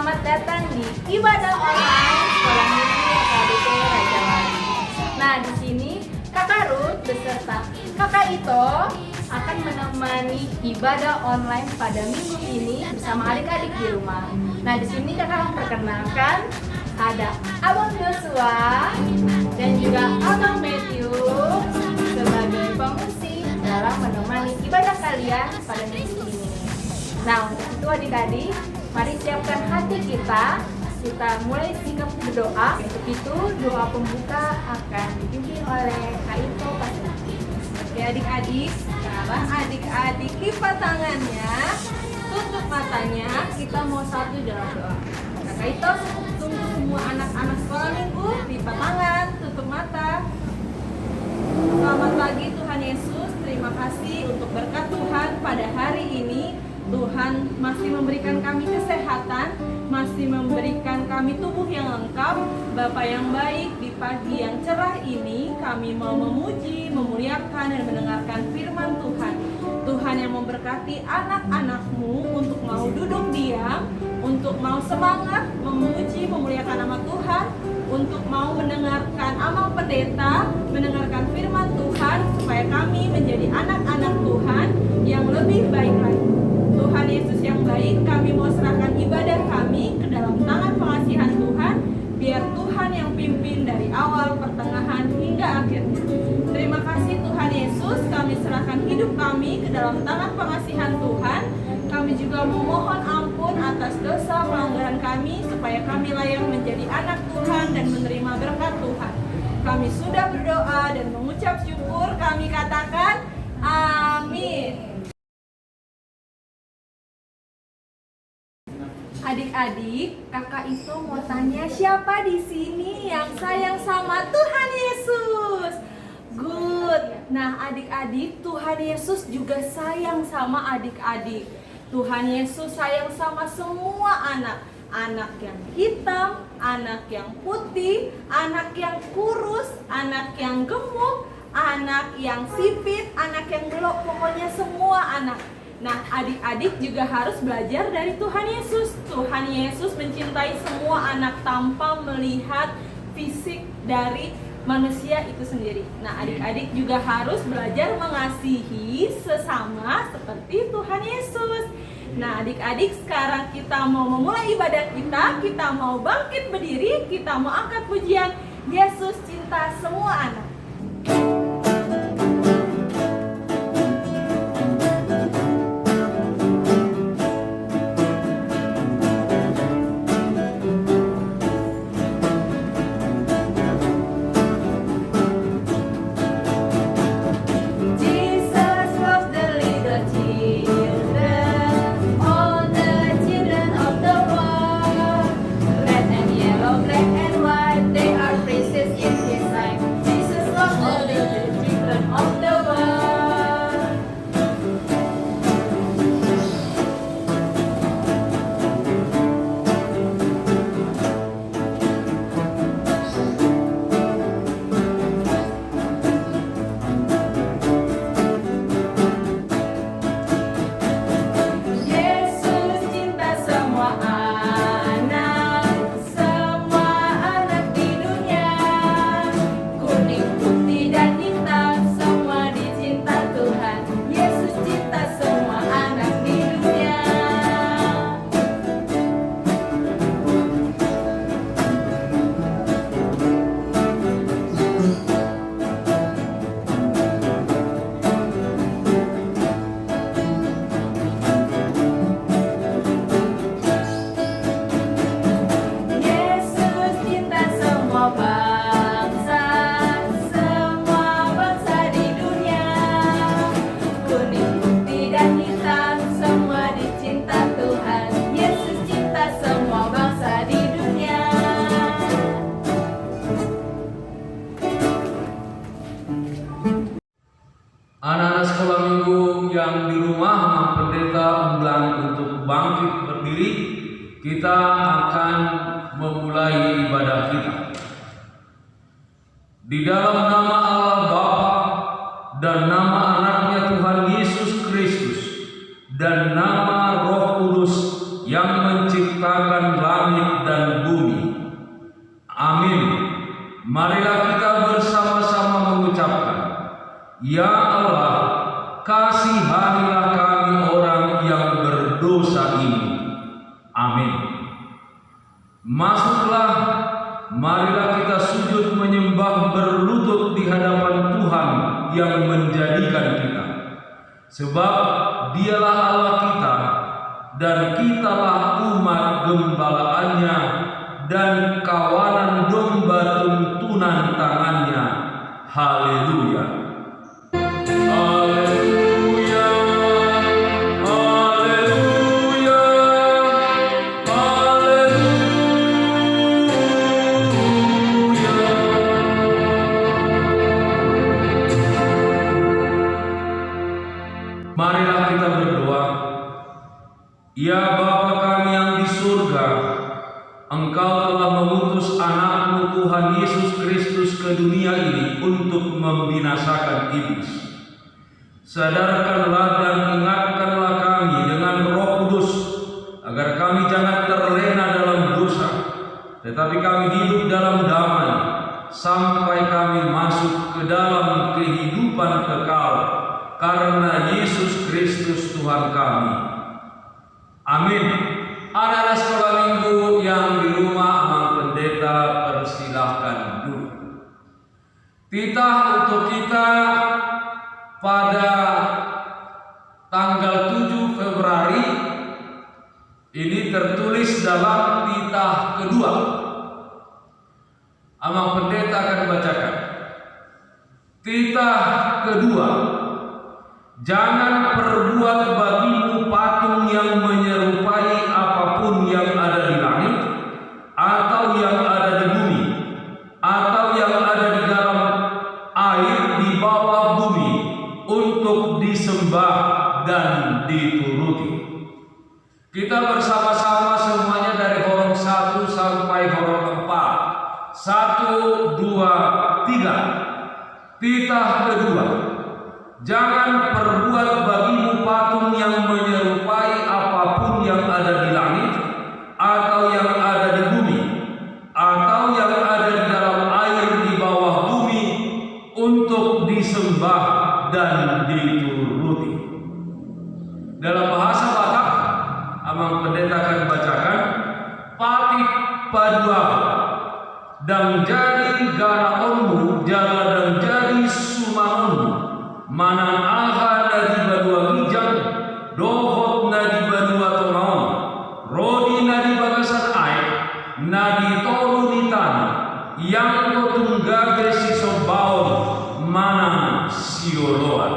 Selamat datang di ibadah online Sekolah Minggu KBP Raja Wali. Nah, di sini Kakak Ruth beserta Kakak Ito akan menemani ibadah online pada minggu ini bersama adik-adik di rumah. Nah, di sini Kakak memperkenalkan ada Abang Joshua dan juga Abang Matthew sebagai pengungsi dalam menemani ibadah kalian pada minggu ini. Nah, untuk itu adik-adik, mari siapkan hati kita mulai sikap berdoa. Untuk itu, doa pembuka akan dipimpin oleh Kak Ito Pasutri. Oke adik-adik, sekarang adik-adik lipat tangannya, tutup matanya, kita mau satu dalam doa. Kakak Ito tunggu semua anak-anak sekolah minggu, lipat tangan, tutup mata. Selamat pagi Tuhan Yesus, terima kasih untuk berkat Tuhan pada hari ini. Tuhan masih memberikan kami kesehatan, masih memberikan kami tubuh yang lengkap. Bapa yang baik, di pagi yang cerah ini kami mau memuji, memuliakan dan mendengarkan firman Tuhan. Tuhan yang memberkati anak-anak-Mu untuk mau duduk diam, untuk mau semangat memuji, memuliakan nama Tuhan, untuk mau mendengarkan amal pendeta, mendengarkan firman Tuhan, supaya kami menjadi anak-anak Tuhan yang lebih baik lagi. Tuhan Yesus yang baik, kami mau serahkan ibadah kami ke dalam tangan pengasihan Tuhan, biar Tuhan yang pimpin dari awal, pertengahan, hingga akhirnya. Terima kasih Tuhan Yesus, kami serahkan hidup kami ke dalam tangan pengasihan Tuhan. Kami juga memohon ampun atas dosa pelanggaran kami, supaya kami layak menjadi anak Tuhan dan menerima berkat Tuhan. Kami sudah berdoa dan mengucap syukur, kami katakan amin. Adik-adik, Kakak Ito mau tanya, siapa di sini yang sayang sama Tuhan Yesus? Good. Nah, adik-adik, Tuhan Yesus juga sayang sama adik-adik. Tuhan Yesus sayang sama semua anak. Anak yang hitam, anak yang putih, anak yang kurus, anak yang gemuk, anak yang sipit, anak yang belok, pokoknya semua anak. Nah, adik-adik juga harus belajar dari Tuhan Yesus. Tuhan Yesus mencintai semua anak tanpa melihat fisik dari manusia itu sendiri. Nah, adik-adik juga harus belajar mengasihi sesama seperti Tuhan Yesus. Nah, adik-adik, sekarang kita mau memulai ibadah kita mau bangkit berdiri, kita mau angkat pujian Yesus cinta semua anak. Anak-anak sekolah minggu yang di rumah, Mama Pendeta undang untuk bangkit berdiri. Kita akan memulai ibadah kita. Di dalam nama Allah Bapa dan nama anaknya Tuhan Yesus Kristus dan nama Roh Kudus yang menciptakan langit dosa ini. Amin. Masuklah, marilah kita sujud menyembah berlutut di hadapan Tuhan yang menjadikan kita. Sebab Dialah Allah kita, dan kitalah umat gembalaannya dan kawanan domba tuntunan tangannya. Haleluya. Haleluya. Haleluya. Haleluya. Marilah kita berdoa. Ya Bapa kami yang di surga, Engkau telah mengutus anakmu Tuhan Yesus Kristus ke dunia ini untuk membinasakan iblis. Sadarkanlah dan ingatkanlah kami dengan Roh Kudus, agar kami jangan terlena dalam dosa, tetapi kami hidup dalam damai, sampai kami masuk ke dalam kehidupan kekal, karena Yesus Kristus Tuhan kami. Amin. Anak-anak sekolah minggu yang di rumah Mang Pendeta, persilahkan duduk. Titah untuk kita pada tanggal 7 Februari ini tertulis dalam titah kedua. Amang Pendeta akan bacakan. Titah kedua. Jangan perbuat bagimu patung yang menyerupai apapun yang ada di langit, atau yang ada di bumi, atau yang ada di dalam air di bawah bumi, untuk disembah dan dituruti. Kita bersama-sama semuanya dari horong 1 sampai horong 4. 1, 2, 3. Titah kedua. Jangan perbuat bagimu patung yang menyerupai apapun yang ada di langit, atau yang ada di bumi, atau yang ada di dalam air di bawah bumi, untuk disembah dan dituruti. Dalam bahasa Batak, Amang Pendeta akan bacakan. Patik padua dan jadi garaonmu jala dan jadi sumaonmu. Manang aha nadi badua gijang, dohot nadi badua tomaon, rodi nadi bagasan air, nadi toru di tanah, yang kotunggage sisobaon, manang sioloan.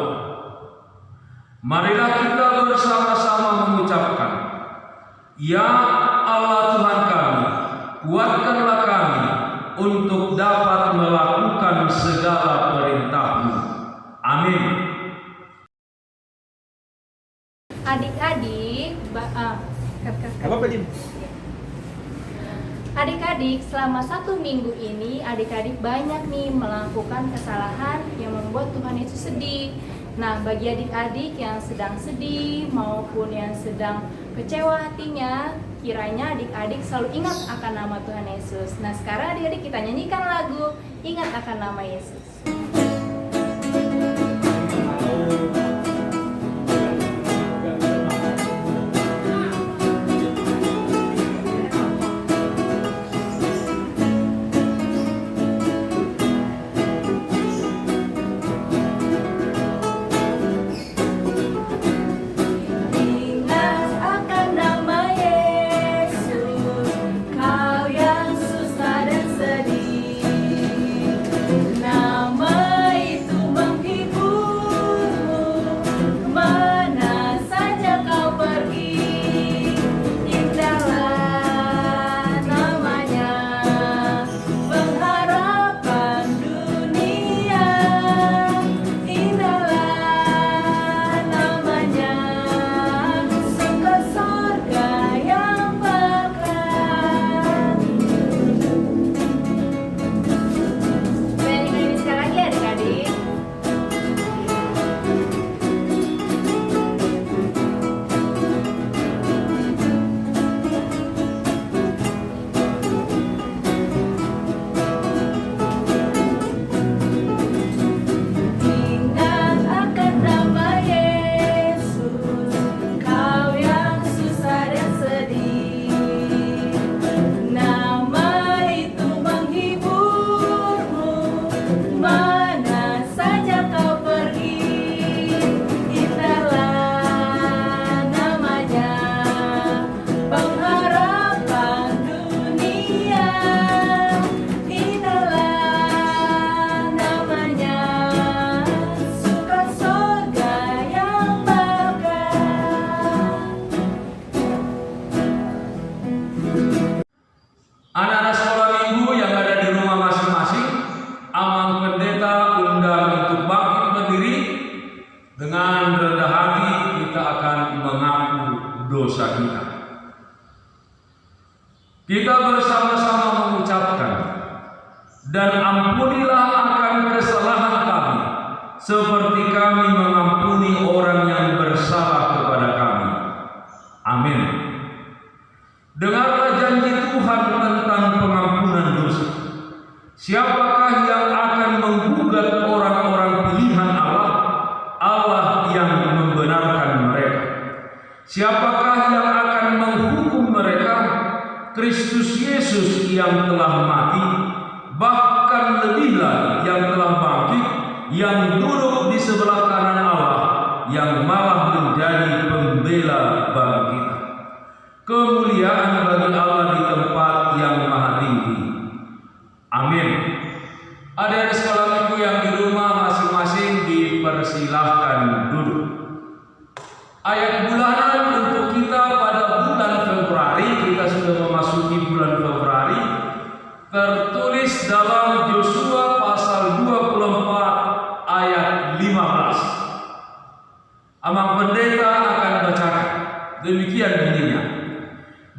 Marilah kita bersama-sama mengucapkan, Ya Allah Tuhan kami, kuatkanlah kami untuk dapat melakukan segala perintah-Mu. Amin. Adik-adik, adik-adik, selama 1 minggu ini adik-adik banyak nih melakukan kesalahan yang membuat Tuhan Yesus sedih. Nah, bagi adik-adik yang sedang sedih maupun yang sedang kecewa hatinya, kiranya adik-adik selalu ingat akan nama Tuhan Yesus. Nah, sekarang adik-adik kita nyanyikan lagu Ingat Akan Nama Yesus. Nama kita. Kita bersama-sama mengucapkan, dan ampunilah akan kesalahan kami, seperti kami mengampuni orang yang bersalah kepada kami. Amin. Dengarlah janji Tuhan tentang pengampunan dosa. Siapakah yang akan menggugat orang-orang pilihan Allah, Allah yang membenarkan mereka? Siapakah yang akan menghukum mereka? Kristus Yesus yang telah mati, bahkan lebih lagi yang telah bangkit, yang duduk di sebelah kanan Allah, yang malah menjadi pembela bagi kita. Kemuliaan bagi Allah di tempat yang maha tinggi. Amin. Adik-adik sekolah minggu yang di rumah masing-masing dipersilahkan duduk. Ayat bulanan untuk kita pada bulan Februari, kita sudah memasuki bulan Februari, tertulis dalam Yosua pasal 24 ayat 15. Amang pendeta akan bacakan. Demikian bunyinya.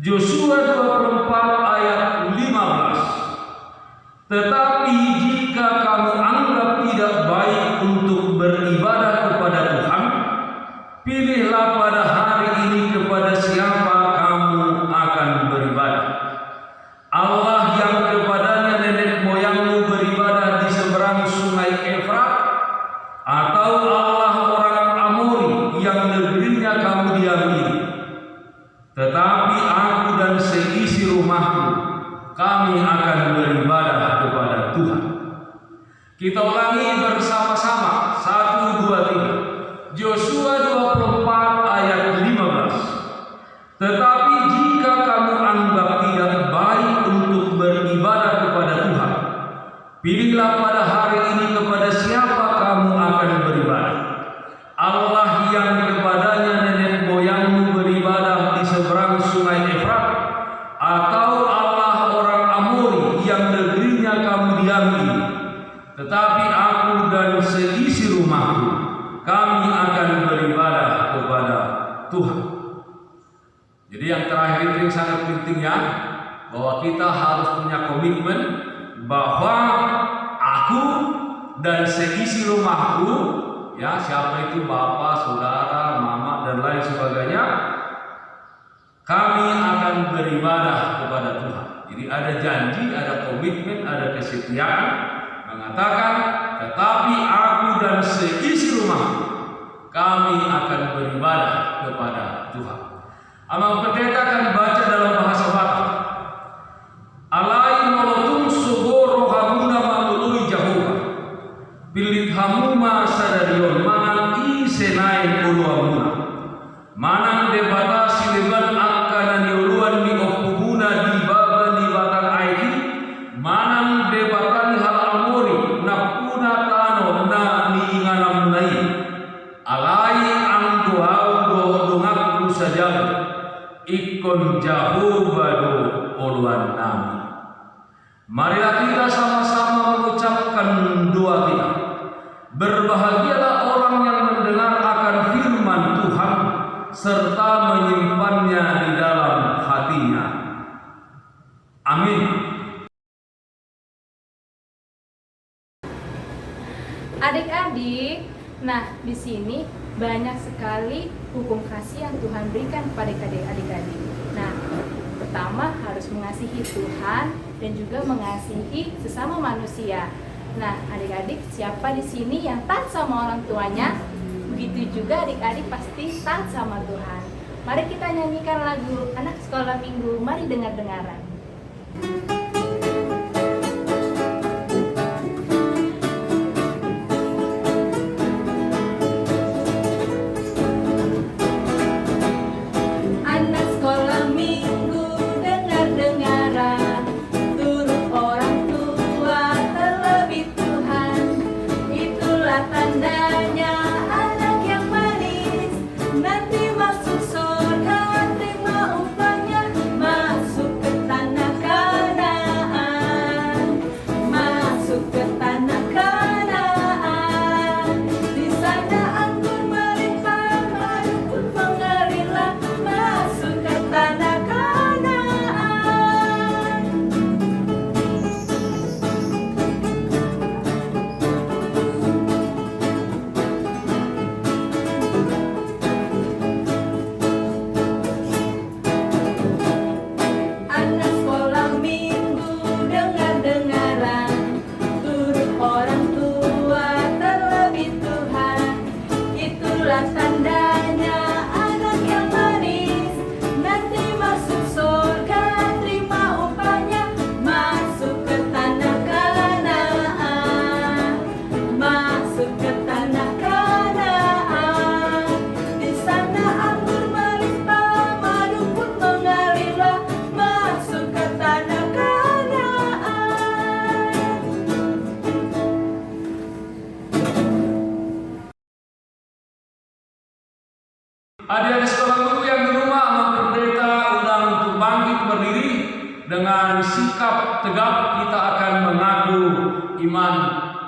Yosua 24 ayat 15. Tetapi jika kamu anggap tidak baik untuk beribadah kepada Tuhan, pilihlah pada hari ini kepada siapa kamu akan beribadah. Allah yang kepadanya nenek moyangmu beribadah di seberang sungai Efrat, atau Allah orang Amori yang negerinya kamu diami. Tetapi aku dan seisi rumahku, kami akan beribadah kepada Tuhan. Kita ulangi bersama-sama. 1, 2, 3. Yosua 24 ayat 15. Tetapi jika kamu anggap tidak baik untuk beribadah kepada Tuhan, pilihlah pada hari ini kepada siapa kamu akan beribadah. Allah yang kepadanya nenek moyangmu beribadah di seberang sungai Efrat, atau Allah orang Amori yang negerinya kamu diami. Tetapi aku dan seisi rumahku, kami akan beribadah kepada Tuhan. Jadi yang terakhir itu yang sangat pentingnya, bahwa kita harus punya komitmen bahwa aku dan seisi rumahku, ya siapa itu bapak, saudara, mama dan lain sebagainya, kami akan beribadah kepada Tuhan. Jadi ada janji, ada komitmen, ada kesetiaan mengatakan, tetapi aku dan seisi rumahku, kami akan beribadah kepada Tuhan. Amang pendeta akan baca dalam bahasa Batak. Alai molotum suboro hamuna mamului Jehovah. Pilit hamuma sadarion manang isenain uluamuna. Manang debata sileban akana niuluan mi opuguna di baba di batang aiki. Manang debata ni hal amori napuna tano na ni inganam nai. Alai ang doau do dongak saja. Ikon Jahobado uluan nami. Marilah kita sama-sama mengucapkan doa kita. Berbahagialah orang yang mendengar akan firman Tuhan serta menyimpannya di dalam hatinya. Amin. Adik-adik, nah di sini banyak sekali hukum kasih yang Tuhan berikan kepada adik-adik. Nah, pertama harus mengasihi Tuhan dan juga mengasihi sesama manusia. Nah, adik-adik, siapa di sini yang taat sama orang tuanya? Begitu juga adik-adik pasti taat sama Tuhan. Mari kita nyanyikan lagu Anak Sekolah Minggu. Mari dengar-dengaran. Masuk ke tanah Kanaan. dengan sikap tegap kita akan mengaku iman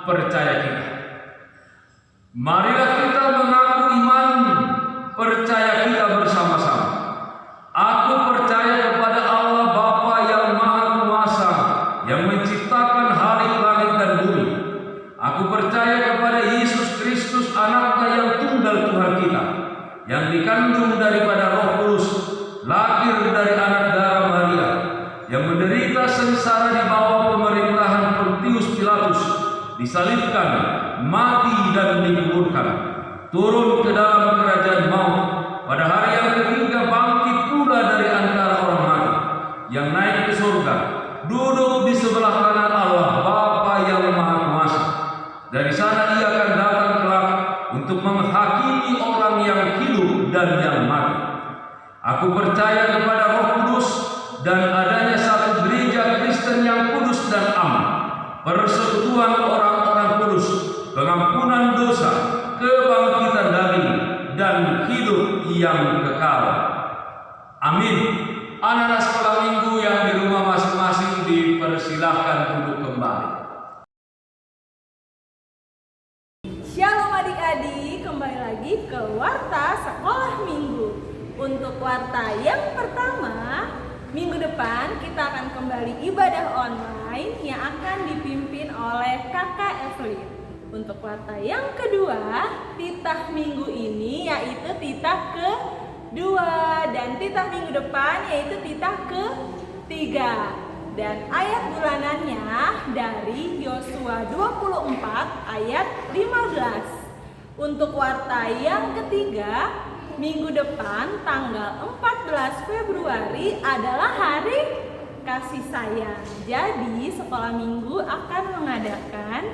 percaya kita. Marilah kita mengaku iman percaya kita bersama-sama. Aku percaya kepada Allah Bapa yang Maha Kuasa, yang menciptakan langit dan bumi. Aku percaya kepada Yesus Kristus, Anaknya yang tunggal Tuhan kita, yang dikandung daripada Roh Kudus, lahir dari anak darah Maria, yang menderita sengsara di bawah pemerintahan Pontius Pilatus, disalibkan, mati dan dikuburkan, turun ke dalam kerajaan maut, pada hari yang ketiga bangkit pula dari antara orang mati, yang naik ke surga, duduk di sebelah kanan Allah Bapa yang Maha Kuasa. Dari sana Ia akan datang kelak untuk menghakimi orang yang hidup dan yang mati. Aku percaya kepada Roh Kudus dan adanya satu gereja Kristen yang kudus dan aman, persekutuan orang-orang kudus, pengampunan dosa, kebangkitan daging, dan hidup yang kekal. Amin. Anak-anak sekolah minggu yang di rumah masing-masing dipersilahkan duduk kembali. Shalom adik-adik, kembali lagi ke Warta Sekolah Minggu. Untuk warta yang pertama, minggu depan kita akan kembali ibadah online yang akan dipimpin oleh Kakak Evelyn. Untuk warta yang kedua, titah minggu ini yaitu titah kedua, dan titah minggu depan yaitu titah ketiga. Dan ayat bulanannya dari Yosua 24 ayat 15. Untuk warta yang ketiga, minggu depan tanggal 14 Februari adalah hari kasih sayang. Jadi sekolah minggu akan mengadakan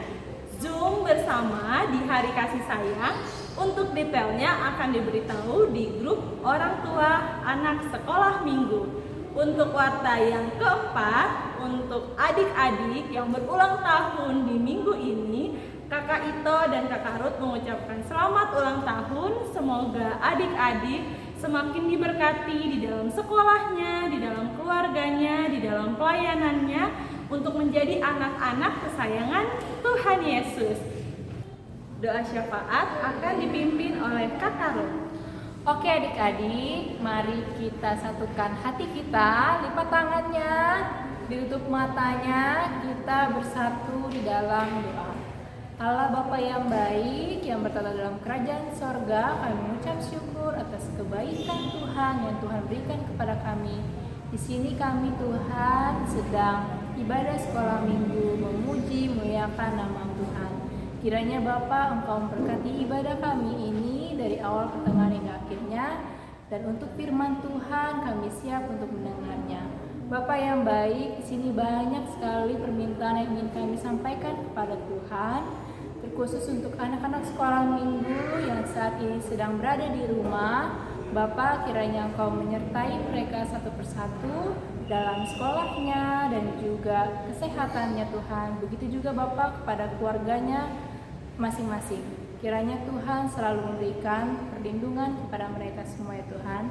Zoom bersama di hari kasih sayang. Untuk detailnya akan diberitahu di grup orang tua anak sekolah minggu. Untuk warta yang keempat, untuk adik-adik yang berulang tahun di minggu ini, Kakak Ito dan Kakak Ruth mengucapkan selamat ulang tahun. Semoga adik-adik semakin diberkati di dalam sekolahnya, di dalam keluarganya, di dalam pelayanannya, untuk menjadi anak-anak kesayangan Tuhan Yesus. Doa syafaat akan dipimpin oleh Kakak Ruth. Oke adik-adik, mari kita satukan hati kita, lipat tangannya, ditutup matanya, kita bersatu di dalam doa. Allah Bapa yang baik, yang bertata dalam kerajaan sorga, kami mengucap syukur atas kebaikan Tuhan yang Tuhan berikan kepada kami. Di sini kami Tuhan sedang ibadah sekolah minggu, memuji, muliakan nama Tuhan. Kiranya Bapa Engkau memberkati ibadah kami ini dari awal pertengahan hingga akhirnya, dan untuk firman Tuhan kami siap untuk mendengarnya. Bapa yang baik, di sini banyak sekali permintaan yang ingin kami sampaikan kepada Tuhan, terkhusus untuk anak-anak sekolah minggu yang saat ini sedang berada di rumah. Bapa, kiranya Engkau menyertai mereka satu persatu dalam sekolahnya dan juga kesehatannya Tuhan. Begitu juga Bapa kepada keluarganya masing-masing. Kiranya Tuhan selalu memberikan perlindungan kepada mereka semua ya Tuhan.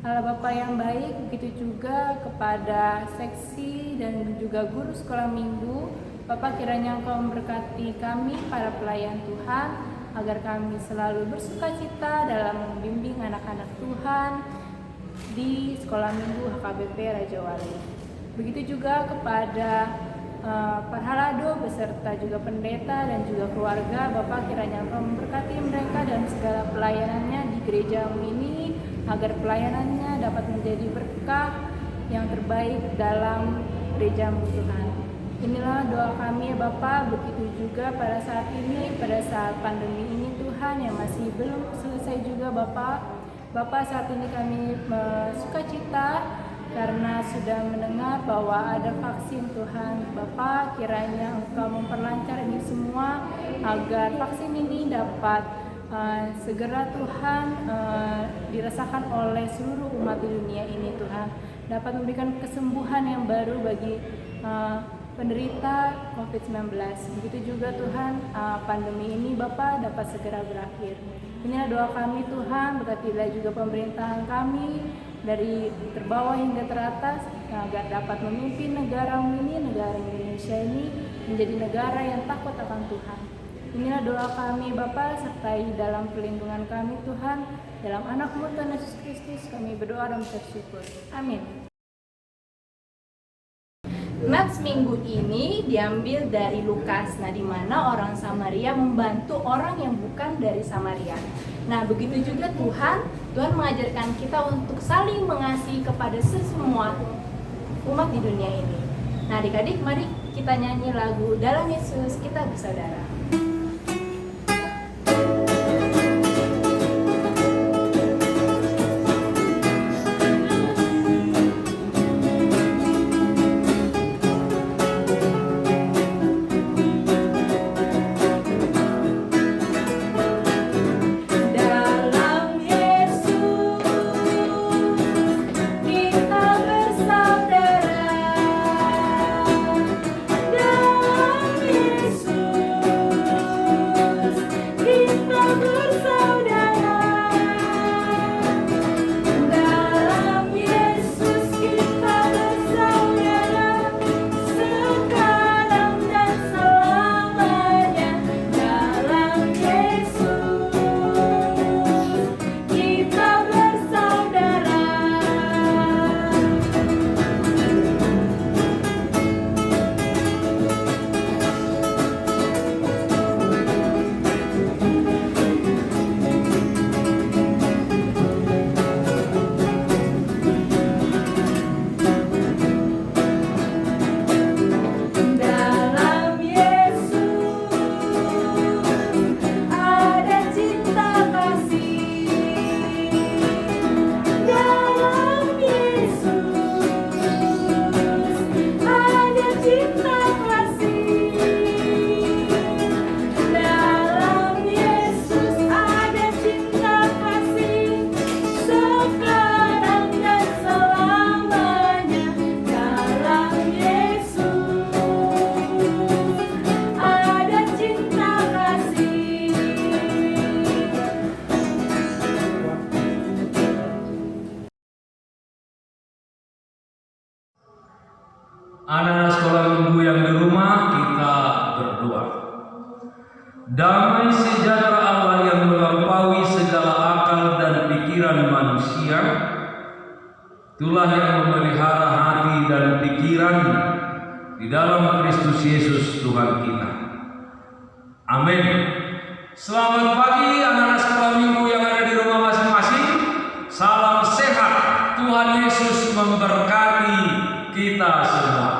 Allah Bapa yang baik, begitu juga kepada seksi dan juga guru sekolah minggu. Bapa, kiranya Engkau memberkati kami para pelayan Tuhan, agar kami selalu bersukacita dalam membimbing anak-anak Tuhan di sekolah minggu HKBP Raja Wali. Begitu juga kepada Parhalado beserta juga pendeta dan juga keluarga. Bapak, kiranya Engkau memberkati mereka dan segala pelayanannya di gerejamu ini, agar pelayanannya dapat menjadi berkah yang terbaik dalam gerejamu Tuhan. Inilah doa kami ya Bapak. Begitu juga pada saat ini, pada saat pandemi ini Tuhan yang masih belum selesai juga Bapak, saat ini kami sukacita karena sudah mendengar bahwa ada vaksin Tuhan. Bapak, kiranya Engkau memperlancar ini semua agar vaksin ini dapat segera Tuhan dirasakan oleh seluruh umat di dunia ini Tuhan. Dapat memberikan kesembuhan yang baru bagi penderita COVID-19. Begitu juga Tuhan, pandemi ini Bapak dapat segera berakhir. Inilah doa kami Tuhan, berkatilah juga pemerintahan kami, dari terbawah hingga teratas, agar dapat memimpin negaramu ini, negara Indonesia ini menjadi negara yang takut akan Tuhan. Inilah doa kami Bapa, sertai dalam perlindungan kami Tuhan, dalam anak-Mu Tuhan Yesus Kristus kami berdoa dan bersyukur. Amin. Nats minggu ini diambil dari Lukas, di mana orang Samaria membantu orang yang bukan dari Samaria. Nah, begitu juga Tuhan mengajarkan kita untuk saling mengasihi kepada semua umat di dunia ini. Nah, adik-adik, mari kita nyanyi lagu Dalam Yesus Kita Bersaudara. Anak-anak sekolah minggu yang di rumah, kita berdoa. Damai sejahtera Allah yang melampaui segala akal dan pikiran manusia, itulah yang memelihara hati dan pikiran di dalam Kristus Yesus Tuhan kita. Amin. Selamat pagi anak-anak sekolah minggu yang ada di rumah masing-masing. Salam sehat. Tuhan Yesus memberkati kita semua.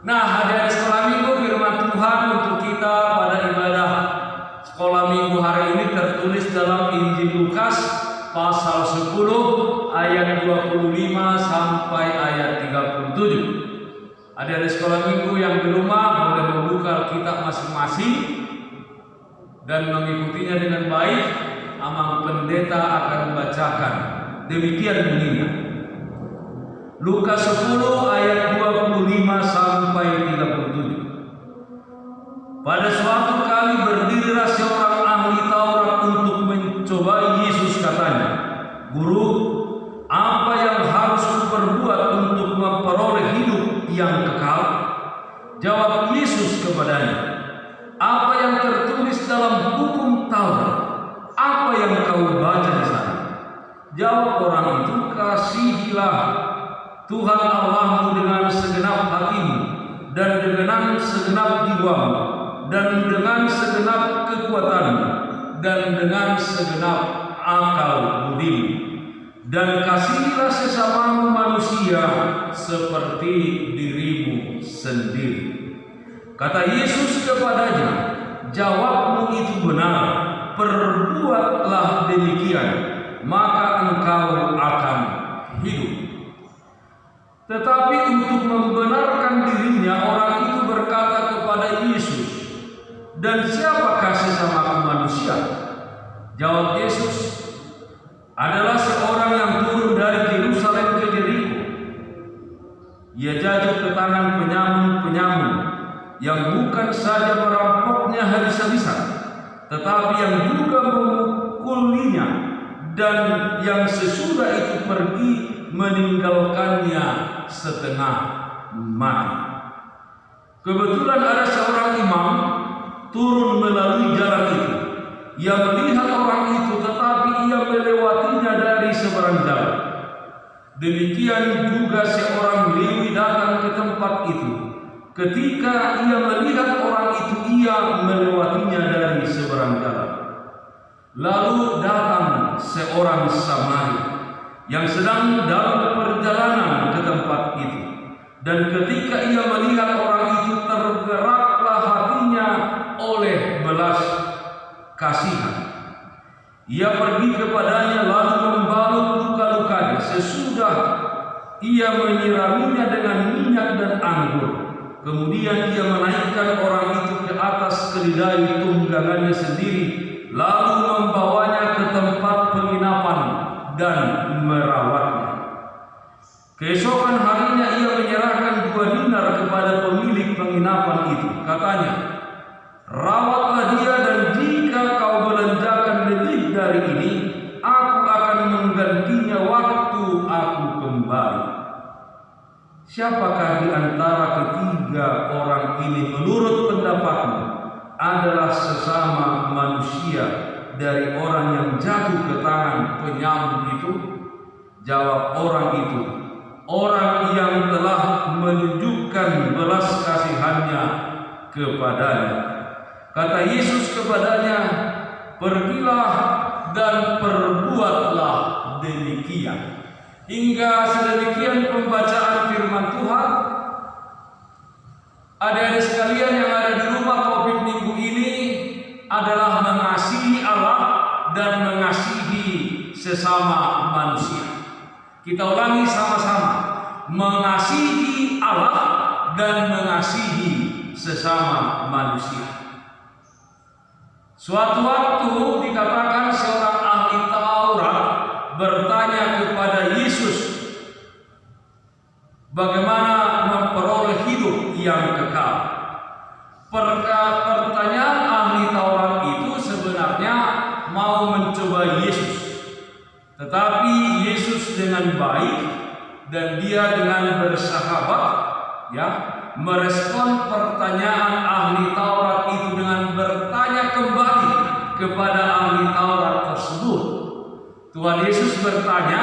Nah, adik-adik sekolah minggu, firman Tuhan untuk kita pada ibadah sekolah minggu hari ini tertulis dalam Injil Lukas pasal 10 ayat 25 sampai ayat 37. Adik-adik sekolah minggu yang di rumah boleh membuka Alkitab masing-masing dan mengikutinya dengan baik. Amang pendeta akan membacakan. Demikian bunyinya. Lukas 10 ayat 25 sampai 37. Pada suatu kali berdirilah seorang ahli Taurat untuk mencobai Yesus, katanya, "Guru, apa yang harus kuperbuat untuk memperoleh hidup yang kekal?" Jawab Yesus kepadanya, "Apa yang tertulis dalam hukum Taurat? Apa yang kau baca di sana?" Jawab orang itu, "Kasihilah Tuhan Allahmu dengan segenap hatimu, dan dengan segenap jiwamu, dan dengan segenap kekuatanmu, dan dengan segenap akal budimu. Dan kasihilah sesamamu manusia seperti dirimu sendiri." Kata Yesus kepadanya, "Jawabmu itu benar, perbuatlah demikian, maka engkau akan hidup." Tetapi untuk membenarkan dirinya, orang itu berkata kepada Yesus, "Dan siapakah sesama manusia?" Jawab Yesus, "Adalah seorang yang turun dari Yerusalem ke Yeriko. Ia jatuh ke tangan penyamun-penyamun yang bukan saja merampoknya habis-habisan, tetapi yang juga memukulinya dan yang sesudah itu pergi meninggalkannya setengah mati. Kebetulan ada seorang imam turun melalui jalan itu. Ia melihat orang itu, tetapi ia melewatinya dari seberang jalan. Demikian juga seorang Lewi datang ke tempat itu. Ketika ia melihat orang itu, ia melewatinya dari seberang jalan. Lalu datang seorang Samaria yang sedang dalam perjalanan ke tempat itu. Dan ketika ia melihat orang itu, tergeraklah hatinya oleh belas kasihan. Ia pergi kepadanya lalu membalut luka-lukanya. Sesudah ia menyiraminya dengan minyak dan anggur. Kemudian ia menaikkan orang itu ke atas keledai tunggangannya sendiri, lalu membawanya ke tempat penginapan dan merawatnya. Keesokan harinya ia menyerahkan 2 dinar kepada pemilik penginapan itu. Katanya, "Rawatlah dia, dan jika kau belanjakan lebih dari ini, aku akan menggantinya waktu aku kembali." Siapakah di antara ketiga orang ini menurut pendapatmu adalah sesama manusia dari orang yang jatuh ke tangan penyamun itu? Jawab orang itu, "Orang yang telah menunjukkan belas kasihannya kepadanya." Kata Yesus kepadanya, "Pergilah dan perbuatlah demikian." Hingga sedemikian pembacaan firman Tuhan. Adik-adik sekalian yang ada di rumah, topik minggu ini adalah mengasihi Allah dan mengasihi sesama manusia. Kita ulangi sama-sama, mengasihi Allah dan mengasihi sesama manusia. Suatu waktu dikatakan seorang ahli Taurat bertanya kepada Yesus bagaimana memperoleh hidup yang kekal. Pertanyaan ahli Taurat itu sebenarnya mau mencoba Yesus, tetapi Yesus dengan baik dan dia dengan bersahabat merespon pertanyaan ahli Taurat itu dengan bertanya kembali kepada ahli Taurat tersebut. Tuhan Yesus bertanya,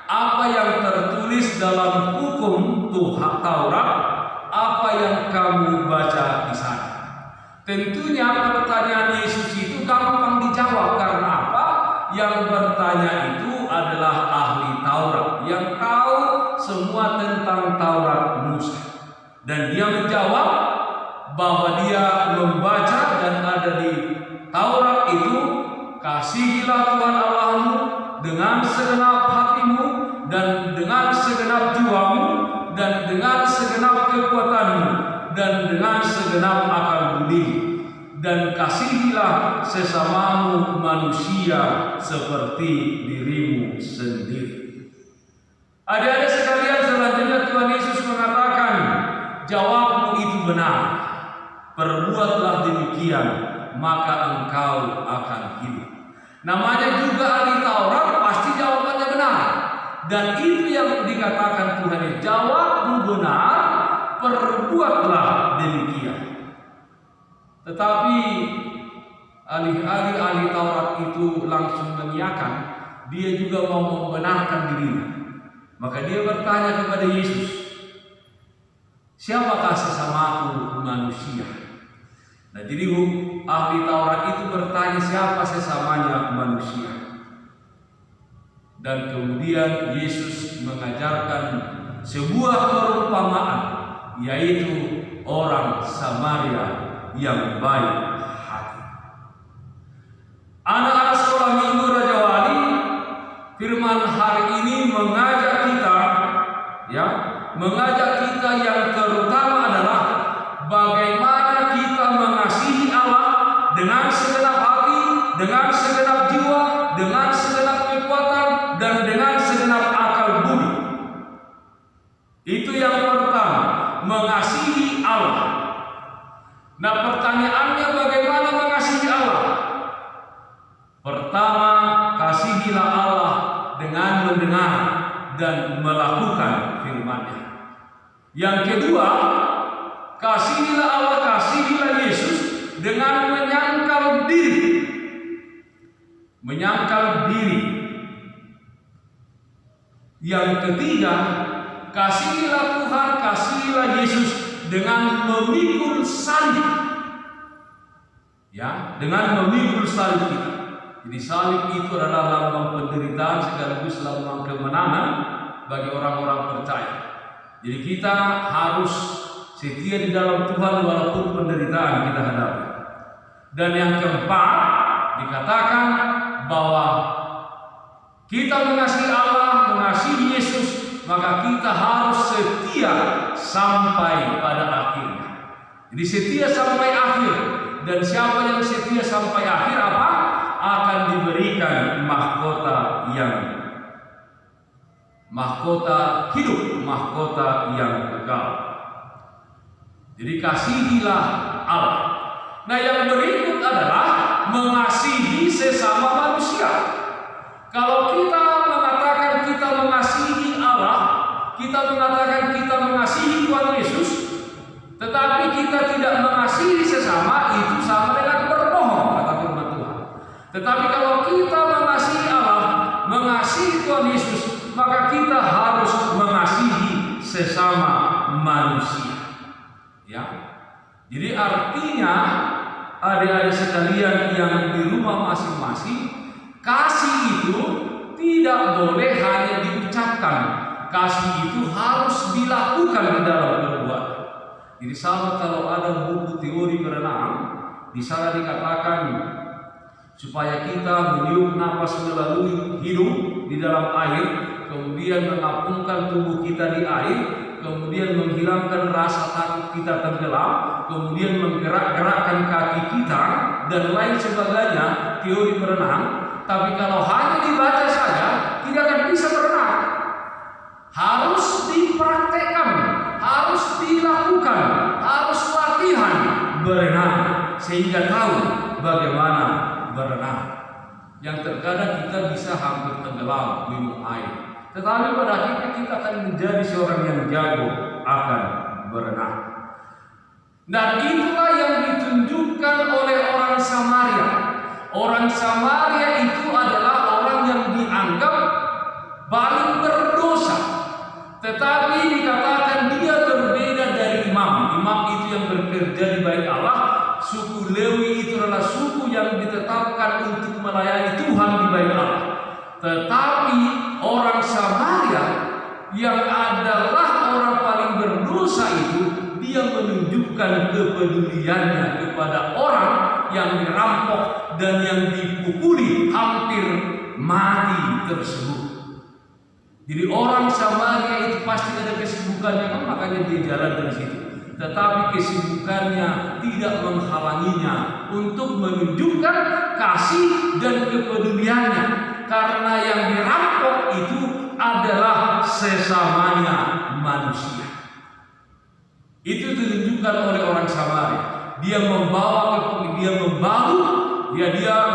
"Apa yang tertulis dalam hukum Tuhan Taurat? Apa yang kamu baca di sana?" Tentunya pertanyaan Yesus itu gampang dijawab. Karena apa? Yang bertanya itu adalah ahli Taurat yang tahu semua tentang Taurat Musa. Dan dia menjawab bahwa dia membaca dan ada di Taurat itu, "Kasihilah Tuhan Allahmu dengan segenap hatimu dan dengan segenap jiwamu dan dengan segenap kekuatanmu dan dengan segenap akal budi, dan kasihilah sesamamu manusia seperti dirimu sendiri." Adik-adik sekalian, selanjutnya Tuhan Yesus mengatakan, "Jawabmu itu benar. Perbuatlah demikian, maka engkau akan hidup." Namanya juga ahli Taurat, pasti jawabannya benar. Dan itu yang dikatakan Tuhan, jawabmu benar, perbuatlah demikian. Tetapi ahli Taurat itu langsung mengiyakan, dia juga mau membenarkan dirinya. Maka dia bertanya kepada Yesus, "Siapakah sesamaku manusia?" Nah, jadi ahli Taurat itu bertanya siapa sesamanya manusia. Dan kemudian Yesus mengajarkan sebuah perumpamaan, yaitu orang Samaria yang baik hati. Anak-anak sekolah minggu Raja Wali, firman hari ini mengajak kita yang terutama adalah bagaimana kita mengasihi Allah dengan segenap hati, dengan segenap jiwa, dengan segenap kekuatan, dan dengan segenap akal budi. Itu yang pertama, mengasihi Allah. Nah, pertanyaannya bagaimana mengasihi Allah? Pertama, kasihi kasihilah Allah dengan mendengar dan melakukan firman-Nya. Yang kedua, kasihilah Allah, kasihilah Yesus dengan menyangkal diri. Menyangkal diri. Yang ketiga, kasihilah Tuhan, kasihilah Yesus dengan memikul salib. Ya, dengan memikul salib kita. Jadi salib itu adalah lambang penderitaan sekaligus lambang kemenangan bagi orang-orang percaya. Jadi kita harus setia di dalam Tuhan walaupun penderitaan kita hadapi. Dan yang keempat, dikatakan bahwa kita mengasihi Allah, mengasihi Yesus, maka kita harus setia sampai pada akhirnya. Jadi setia sampai akhir. Dan siapa yang setia sampai akhir apa? Akan diberikan mahkota hidup, mahkota yang kekal. Jadi kasihilah Allah. Nah, yang berikut adalah mengasihi sesama manusia. Kalau kita mengatakan kita mengasihi Allah, kita mengatakan kita mengasihi Tuhan Yesus, tetapi kita tidak mengasihi sesama, itu sama dengan berbohong, kata firman Tuhan. Tetapi kalau kita mengasihi Allah, mengasihi Tuhan Yesus, maka kita harus mengasihi sesama manusia. Ya. Jadi artinya adik-adik sekalian yang di rumah masing-masing, kasih itu tidak boleh hanya diucapkan. Kasih itu harus dilakukan di dalam perbuatan. Jadi sama kalau ada buku teori berenang, di sana dikatakan supaya kita meniup napas melalui hidung di dalam air, kemudian mengapungkan tubuh kita di air, kemudian menghilangkan rasa takut kita tenggelam, kemudian menggerak-gerakkan kaki kita dan lain sebagainya, teori berenang. Tapi kalau hanya dibaca saja, tidak akan bisa berenang. Harus dipraktekkan, harus dilakukan, harus latihan berenang sehingga tahu bagaimana berenang. Yang terkadang kita bisa hampir tenggelam minum air. Tetapi pada akhirnya kita akan menjadi seorang yang jago akan berenang. Dan itulah yang ditunjukkan oleh orang Samaria. Orang Samaria itu adalah orang yang dianggap paling berdosa. Tetapi dikatakan dia berbeda dari imam. Imam itu yang bekerja di bait Allah. Suku Lewi itu adalah suku yang ditetapkan untuk melayani Tuhan di bait Allah. Tetapi orang Samaria yang adalah orang paling berdosa itu, dia menunjukkan kepeduliannya kepada orang yang dirampok dan yang dipukuli hampir mati tersebut. Jadi orang Samaria itu pasti ada kesibukannya, kan makanya dia jalan dari situ. Tetapi kesibukannya tidak menghalanginya untuk menunjukkan kasih dan kepeduliannya. Karena yang dirampok itu adalah sesamanya manusia. Itu ditunjukkan oleh orang Samaria. Dia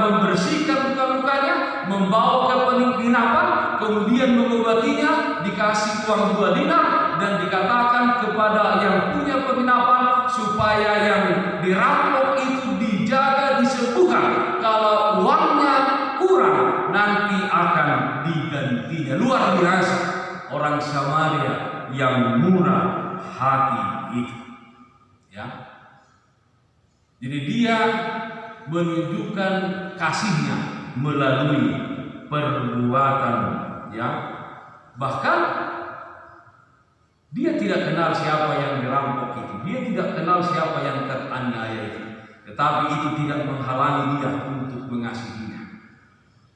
membersihkan luka-lukanya, membawa ke penginapan, kemudian mengobatinya, dikasih uang 2 dinar, dan dikatakan kepada yang punya penginapan supaya yang dirampok itu dijaga, disembuhkan. Kalau uangnya kurang, nanti akan digantinya. Luar biasa orang Samaria yang murah hati itu. Ya. Jadi dia menunjukkan kasihnya melalui perbuatan, ya. Bahkan dia tidak kenal siapa yang dirampok itu, dia tidak kenal siapa yang teraniaya itu, tetapi itu tidak menghalangi dia untuk mengasihinya.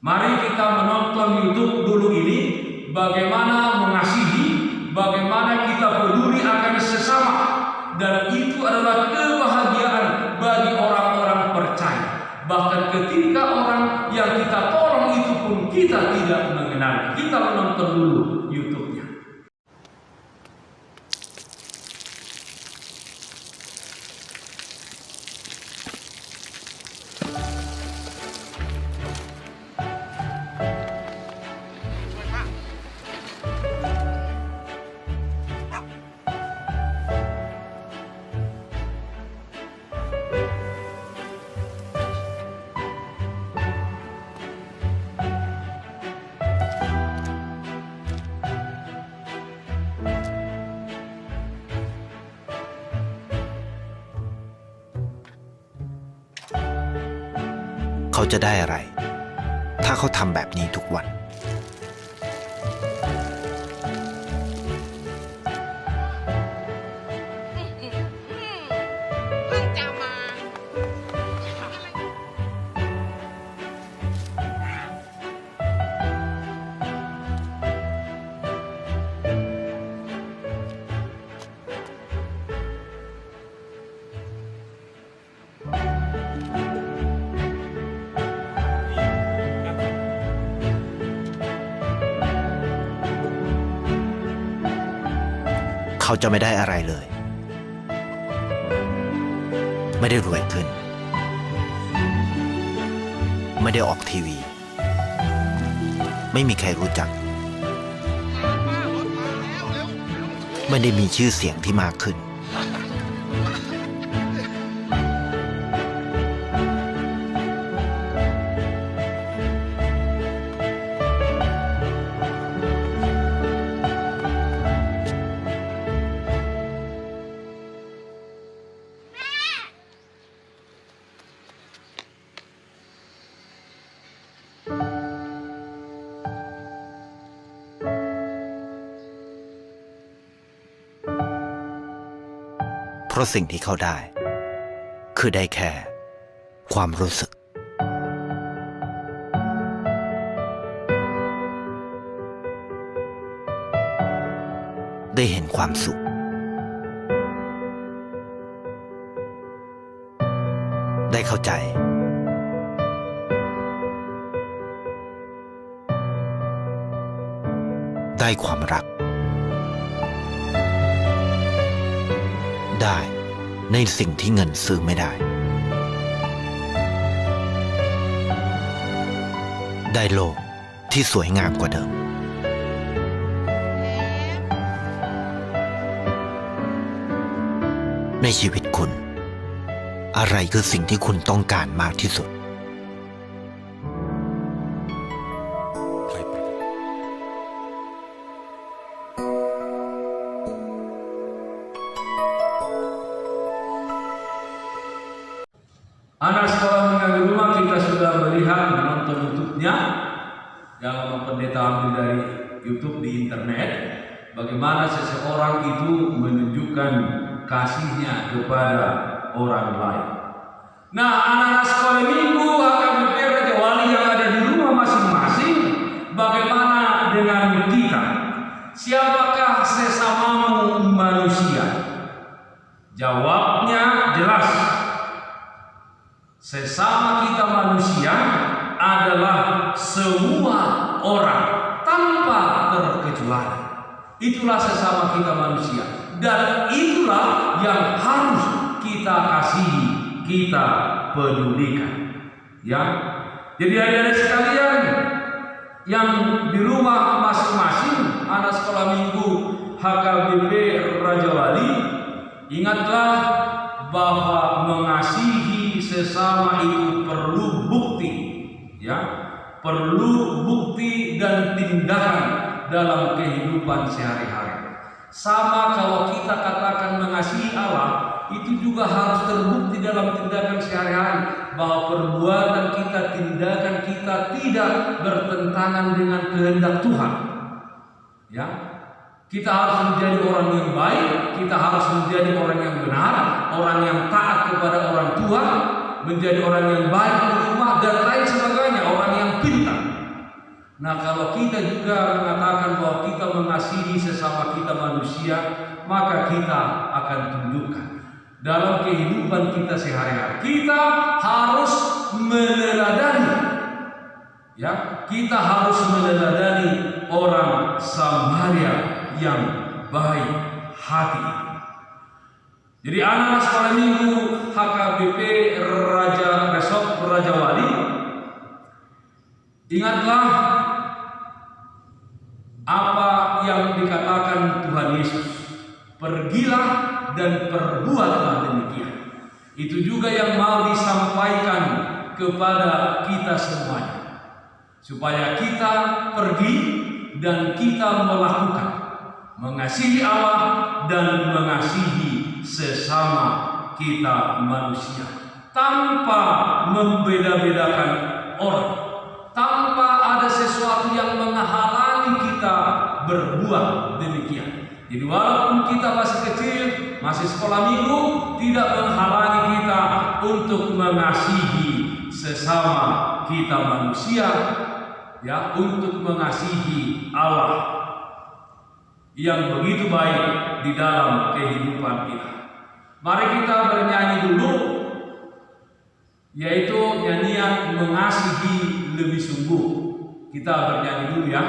Mari kita menonton YouTube dulu ini, bagaimana mengasihi, bagaimana kita peduli akan sesama, dan itu adalah kebahagiaan bagi orang-orang percaya. Bahkan ketika orang yang kita tolong itu pun kita tidak mengenal. Kita menonton dulu YouTube-nya. เขาจะได้อะไร ถ้าเขาทำแบบนี้ทุกวัน เขาจะไม่ได้อะไรเลย ไม่ได้รวยขึ้น ไม่ได้ออกทีวี ไม่มีใครรู้จัก ไม่ได้มีชื่อเสียงที่มากขึ้น เพราะสิ่งที่เขาได้ คือได้แค่ความรู้สึก ได้เห็นความสุข ได้เข้าใจ ได้ความรัก ได้ในสิ่งที่เงินซื้อไม่ได้ ได้โลกที่สวยงามกว่าเดิม ในชีวิตคุณ อะไรคือสิ่งที่คุณต้องการมากที่สุด Anak sekolah meninggal di rumah, kita sudah melihat menonton YouTube-nya yang pendeta ambil dari YouTube di internet. Bagaimana seseorang itu menunjukkan kasihnya kepada orang lain. Nah, anak-anak sekolah minggu HKBP Raja Wali yang ada di rumah masing-masing, bagaimana dengan kita? Siapakah sesamamu manusia? Jawabnya jelas. Sesama kita manusia adalah semua orang tanpa terkecuali. Itulah sesama kita manusia, dan itulah yang harus kita kasihi, kita pedulikan. Ya, jadi adik-adik sekalian yang di rumah masing-masing, anak sekolah minggu HKBP Raja Wali, ingatlah bahwa mengasihi sesama itu perlu bukti, ya, perlu bukti dan tindakan dalam kehidupan sehari-hari. Sama kalau kita katakan mengasihi Allah, itu juga harus terbukti dalam tindakan sehari-hari, bahwa perbuatan kita, tindakan kita tidak bertentangan dengan kehendak Tuhan. Ya, kita harus menjadi orang yang baik, kita harus menjadi orang yang benar, orang yang taat kepada orang tua, menjadi orang yang baik di rumah dan lain sebagainya, orang yang pintar. Nah, kalau kita juga mengatakan bahwa kita mengasihi sesama kita manusia, maka kita akan tunjukkan dalam kehidupan kita sehari-hari. Kita harus meneladani, ya, kita harus meneladani orang Samaria yang baik hati. Jadi anak sekolah minggu HKBP Raja Wali, ingatlah apa yang dikatakan Tuhan Yesus, pergilah dan perbuatlah demikian. Itu juga yang mau disampaikan kepada kita semuanya, supaya kita pergi dan kita melakukan, mengasihi Allah dan mengasihi sesama kita manusia tanpa membeda-bedakan orang tanpa ada sesuatu yang menghalangi kita berbuat demikian. Jadi walaupun kita masih kecil, masih sekolah minggu, tidak menghalangi kita untuk mengasihi sesama kita manusia, ya, untuk mengasihi Allah yang begitu baik di dalam kehidupan kita. Mari kita bernyanyi dulu, yaitu nyanyian mengasihi lebih sungguh. Kita bernyanyi dulu ya.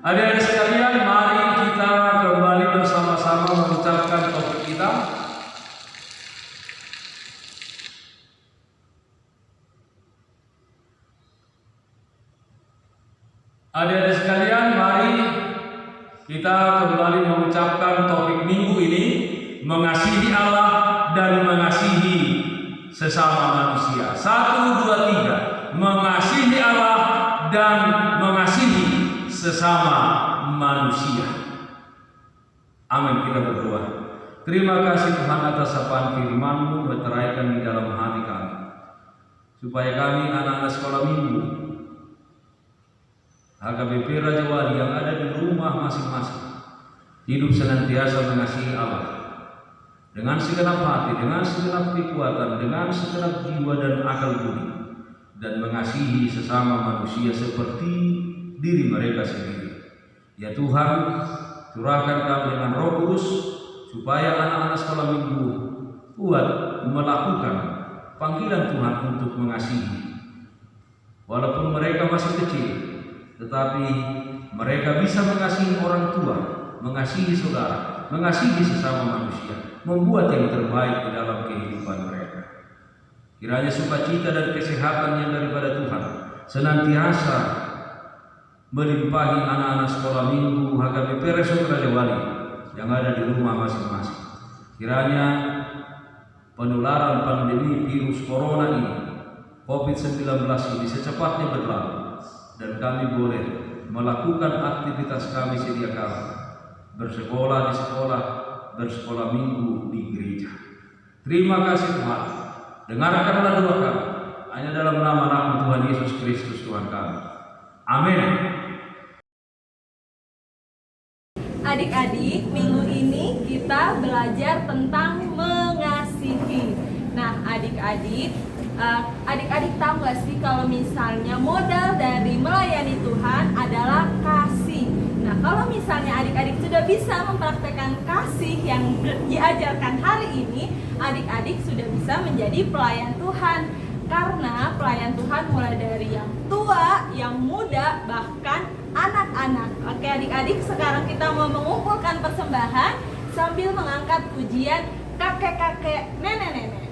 Adik-adik sekalian, mari kita kembali bersama-sama mengucapkan topik kita. Adik-adik sekalian, mari kita kembali mengucapkan topik minggu ini, mengasihi Allah dan mengasihi sesama manusia. 1, 2, 3. Mengasihi Allah dan mengasihi sesama manusia. Amin. Kita berdoa. Terima kasih Tuhan atas sapaan firman-Mu berteraikan di dalam hati kami, supaya kami anak-anak sekolah minggu HKBP Raja Wali yang ada di rumah masing-masing hidup senantiasa mengasihi Allah dengan segenap hati, dengan segenap kekuatan, dengan segenap jiwa dan akal budi, dan mengasihi sesama manusia seperti diri mereka sendiri. Ya Tuhan, curahkan kami dengan Roh Kudus supaya anak-anak sekolah minggu kuat melakukan panggilan Tuhan untuk mengasihi. Walaupun mereka masih kecil, tetapi mereka bisa mengasihi orang tua, mengasihi saudara, mengasihi sesama manusia, membuat yang terbaik di dalam kehidupan mereka. Kiranya sukacita dan kesehatan yang daripada Tuhan senantiasa melimpahi anak-anak sekolah minggu HKBP Resort Raja Wali yang ada di rumah masing-masing. Kiranya penularan pandemi virus corona ini, COVID-19 ini secepatnya berlalu, dan kami boleh melakukan aktivitas kami sedia kala, bersekolah di sekolah, bersekolah minggu di gereja. Terima kasih Tuhan. Dengarkanlah doa kami hanya dalam nama Tuhan Yesus Kristus Tuhan kami. Amin. Adik-adik, minggu ini kita belajar tentang mengasihi. Nah, adik-adik tahu gak sih kalau misalnya modal dari melayani Tuhan adalah kasih. Nah, kalau misalnya adik-adik sudah bisa mempraktekkan kasih yang diajarkan hari ini, adik-adik sudah bisa menjadi pelayan Tuhan. Karena pelayan Tuhan mulai dari yang tua, yang muda, bahkan anak-anak. Oke adik-adik, sekarang kita mau mengumpulkan persembahan sambil mengangkat pujian kakek-kakek, nenek-nenek.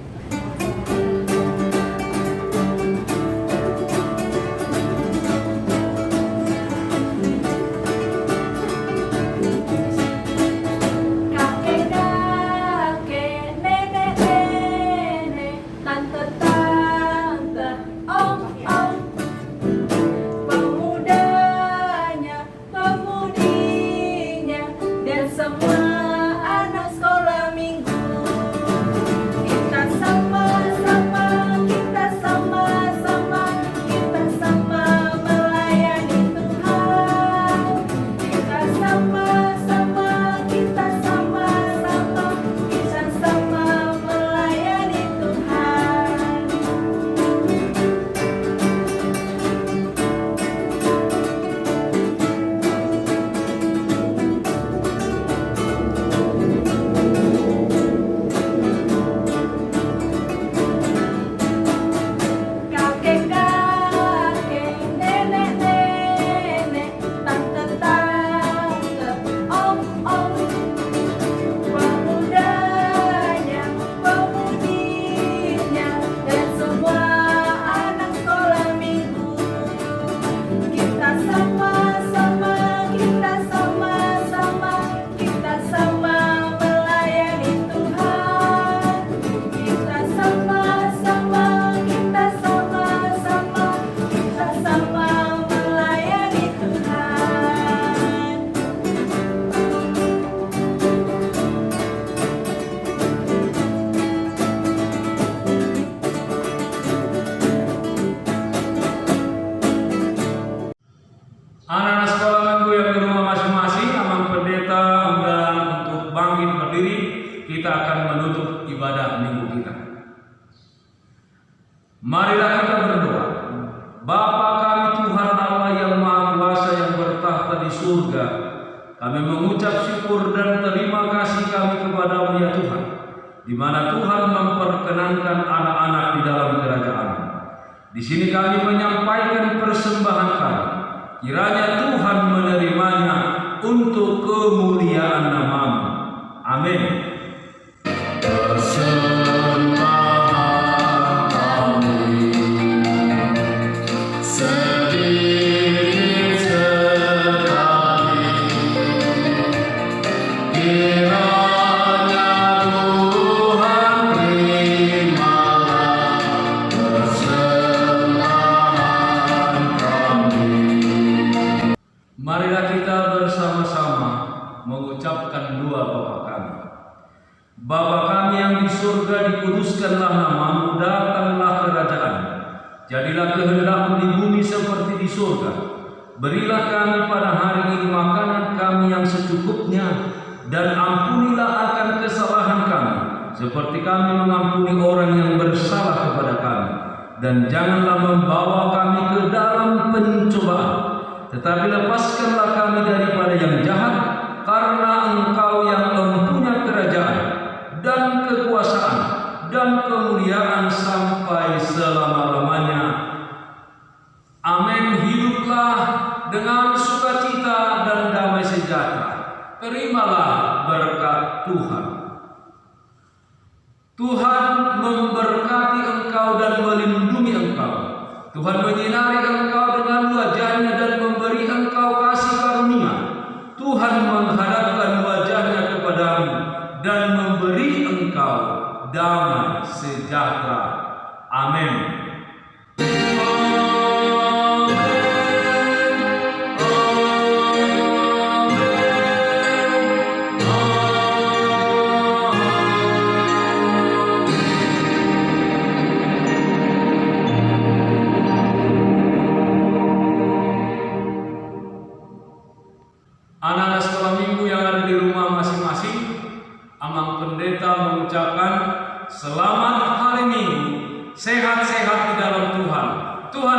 surga. Kami mengucap syukur dan terima kasih kami kepada-Mu ya Tuhan, di mana Tuhan memperkenankan anak-anak di dalam kerajaan-Mu. Di sini kami menyampaikan persembahan kami. Kiranya Tuhan menerimanya untuk kemuliaan nama-Mu. Amin. Marilah kita bersama-sama mengucapkan doa Bapa kami. Bapa kami yang di surga, dikuduskanlah nama-Mu, datanglah kerajaan-Mu. Jadilah kehendak-Mu di bumi seperti di surga. Berilah kami pada hari ini makanan kami yang secukupnya, dan ampunilah akan kesalahan kami, seperti kami mengampuni orang yang bersalah kepada kami. Dan janganlah membawa kami ke dalam pencobaan, tetapi lepaskanlah kami daripada yang jahat, karena Engkau yang mempunyai kerajaan dan kekuasaan dan kemuliaan sampai selama-lamanya. Amin. Hiduplah dengan sukacita dan damai sejahtera. Terimalah berkat Tuhan. Tuhan memberkati engkau dan melindungi engkau. Tuhan menyinari engkau dengan wajah-Nya dan memberi engkau kasih karunia. Tuhan menghadapkan wajah-Nya kepadamu dan memberi engkau damai sejahtera. Amin. Anak-anak sekolah minggu yang ada di rumah masing-masing, Amang Pendeta mengucapkan selamat hari Minggu, sehat-sehat di dalam Tuhan. Tuhan